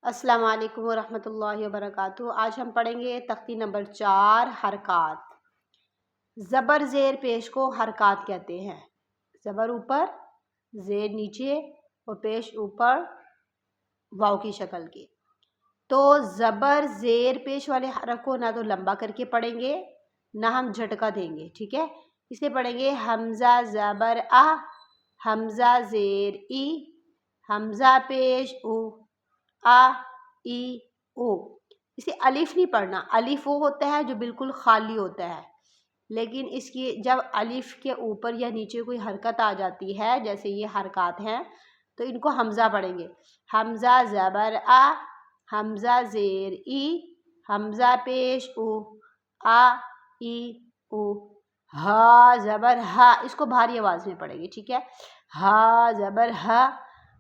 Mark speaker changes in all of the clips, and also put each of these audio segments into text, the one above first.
Speaker 1: السلام علیکم ورحمۃ اللہ وبرکاتہ۔ آج ہم پڑھیں گے تختی نمبر 4 حرکات۔ زبر زیر پیش کو حرکات کہتے ہیں۔ زبر اوپر، زیر نیچے اور پیش اوپر واو کی شکل کے۔ تو زبر زیر پیش والے حرف کو نہ تو لمبا کر کے پڑھیں گے نہ ہم جھٹکا دیں گے، ٹھیک ہے؟ اس لیے پڑھیں گے حمزہ زبر آ، حمزہ زیر ای، حمزہ پیش او، آ ای او۔ اسے الف نہیں پڑھنا، الف وہ ہوتا ہے جو بالکل خالی ہوتا ہے، لیکن اس کی جب الف کے اوپر یا نیچے کوئی حرکت آ جاتی ہے، جیسے یہ حرکات ہیں، تو ان کو حمزہ پڑھیں گے۔ حمزہ زبر آ، حمزہ زیر ای، حمزہ پیش او، آ ای او۔ ہا زبر ہا، اس کو بھاری آواز میں پڑھیں گے، ٹھیک ہے؟ ہا زبر ہا،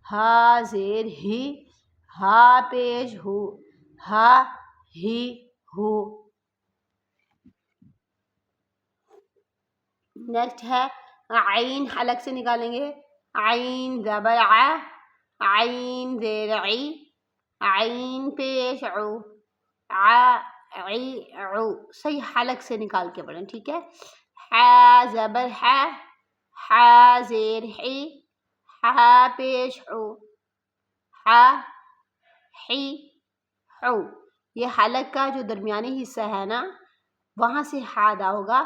Speaker 1: ہا زیر ہی، ہا پیش ہو، ہا ہی ہو۔ نیکسٹ ہے عین، حلق سے نکالیں گے۔ عین زبر ع، عین زیر عی، عین پیش عو، عی عو۔ صحیح حلق سے نکال کے پڑھیں، ٹھیک ہے؟ حا زبر حا، حا زیر حی، حا پیش عو، حا حی حو۔ یہ حلق کا جو درمیانی حصہ ہے نا، وہاں سے ہا ادا ہوگا۔